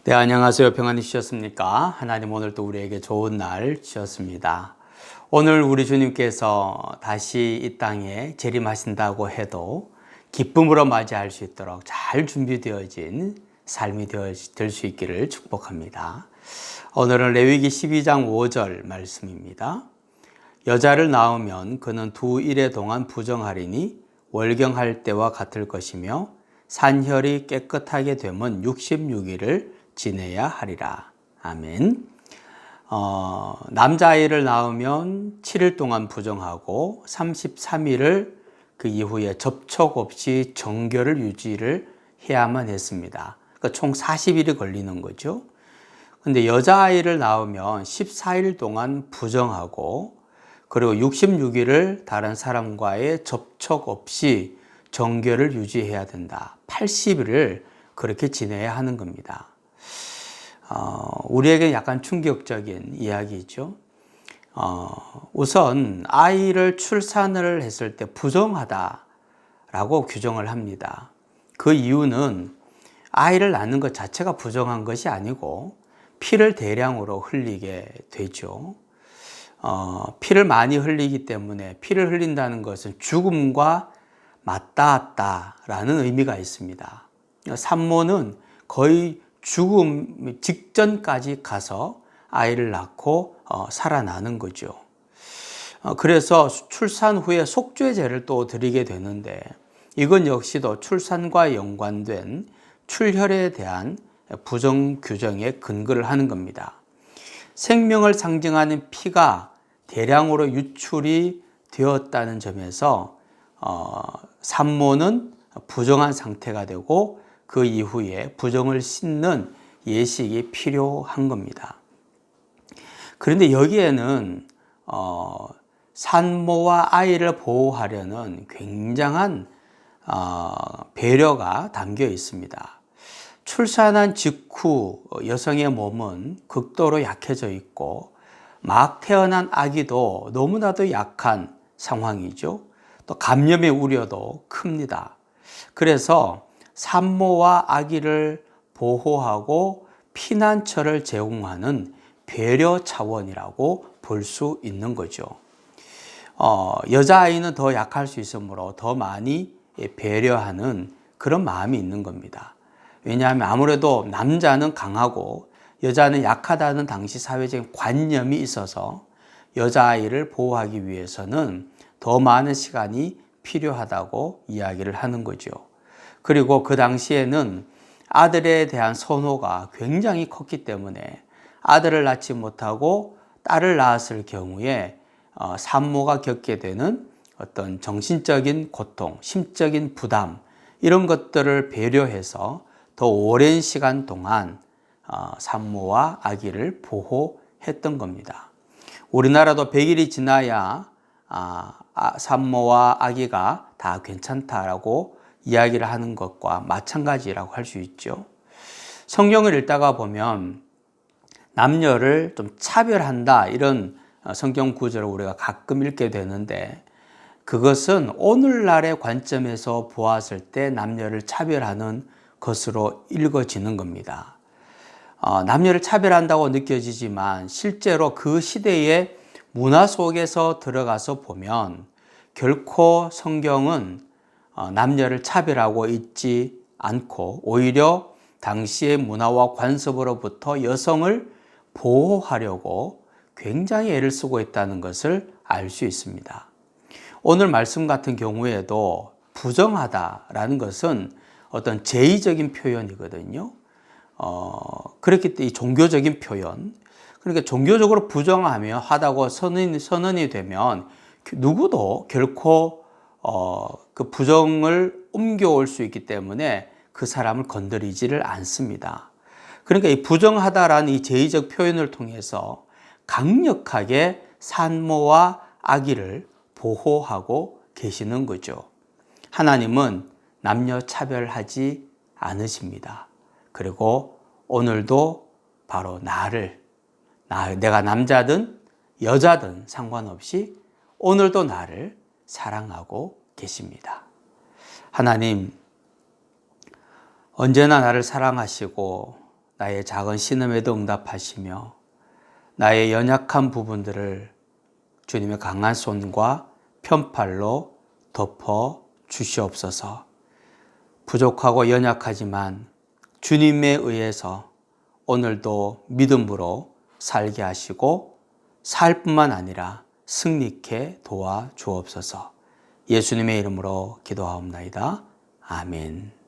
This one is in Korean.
네, 안녕하세요. 평안히 주셨습니까? 하나님 오늘 또 우리에게 좋은 날 주셨습니다. 오늘 우리 주님께서 다시 이 땅에 재림하신다고 해도 기쁨으로 맞이할 수 있도록 잘 준비되어진 삶이 될 수 있기를 축복합니다. 오늘은 레위기 12장 5절 말씀입니다. 여자를 낳으면 그는 두 일에 동안 부정하리니 월경할 때와 같을 것이며 산혈이 깨끗하게 되면 66일을 지내야 하리라. 아멘. 남자아이를 낳으면 7일 동안 부정하고 33일을 그 이후에 접촉 없이 정결을 유지를 해야만 했습니다. 그러니까 총 40일이 걸리는 거죠. 근데 여자아이를 낳으면 14일 동안 부정하고 그리고 66일을 다른 사람과의 접촉 없이 정결을 유지해야 된다. 80일을 그렇게 지내야 하는 겁니다. 우리에게 약간 충격적인 이야기죠. 우선 아이를 출산을 했을 때 부정하다라고 규정을 합니다. 그 이유는 아이를 낳는 것 자체가 부정한 것이 아니고 피를 대량으로 흘리게 되죠. 피를 많이 흘리기 때문에 피를 흘린다는 것은 죽음과 맞닿았다라는 의미가 있습니다. 산모는 거의 죽음 직전까지 가서 아이를 낳고 살아나는 거죠. 그래서 출산 후에 속죄제를 또 드리게 되는데 이건 역시도 출산과 연관된 출혈에 대한 부정 규정에 근거를 하는 겁니다. 생명을 상징하는 피가 대량으로 유출이 되었다는 점에서 산모는 부정한 상태가 되고 그 이후에 부정을 씻는 예식이 필요한 겁니다. 그런데 여기에는 산모와 아이를 보호하려는 굉장한 배려가 담겨 있습니다. 출산한 직후 여성의 몸은 극도로 약해져 있고 막 태어난 아기도 너무나도 약한 상황이죠. 또 감염의 우려도 큽니다. 그래서 산모와 아기를 보호하고 피난처를 제공하는 배려 차원이라고 볼 수 있는 거죠. 여자아이는 더 약할 수 있으므로 더 많이 배려하는 그런 마음이 있는 겁니다. 왜냐하면 아무래도 남자는 강하고 여자는 약하다는 당시 사회적인 관념이 있어서 여자아이를 보호하기 위해서는 더 많은 시간이 필요하다고 이야기를 하는 거죠. 그리고 그 당시에는 아들에 대한 선호가 굉장히 컸기 때문에 아들을 낳지 못하고 딸을 낳았을 경우에 산모가 겪게 되는 어떤 정신적인 고통, 심적인 부담 이런 것들을 배려해서 더 오랜 시간 동안 산모와 아기를 보호했던 겁니다. 우리나라도 100일이 지나야 산모와 아기가 다 괜찮다라고 이야기를 하는 것과 마찬가지라고 할 수 있죠. 성경을 읽다가 보면 남녀를 좀 차별한다 이런 성경 구절을 우리가 가끔 읽게 되는데 그것은 오늘날의 관점에서 보았을 때 남녀를 차별하는 것으로 읽어지는 겁니다. 남녀를 차별한다고 느껴지지만 실제로 그 시대의 문화 속에서 들어가서 보면 결코 성경은 남녀를 차별하고 있지 않고 오히려 당시의 문화와 관습으로부터 여성을 보호하려고 굉장히 애를 쓰고 있다는 것을 알 수 있습니다. 오늘 말씀 같은 경우에도 부정하다라는 것은 어떤 제의적인 표현이거든요. 그렇기 때문에 종교적인 표현. 그러니까 종교적으로 부정하며 하다고 선언이 되면 누구도 결코 그 부정을 옮겨올 수 있기 때문에 그 사람을 건드리지를 않습니다. 그러니까 이 부정하다라는 이 제의적 표현을 통해서 강력하게 산모와 아기를 보호하고 계시는 거죠. 하나님은 남녀 차별하지 않으십니다. 그리고 오늘도 바로 내가 남자든 여자든 상관없이 오늘도 나를 사랑하고 계십니다. 하나님, 언제나 나를 사랑하시고 나의 작은 신음에도 응답하시며 나의 연약한 부분들을 주님의 강한 손과 편팔로 덮어 주시옵소서. 부족하고 연약하지만 주님에 의해서 오늘도 믿음으로 살게 하시고 살 뿐만 아니라 승리케 도와 주옵소서. 예수님의 이름으로 기도하옵나이다. 아멘.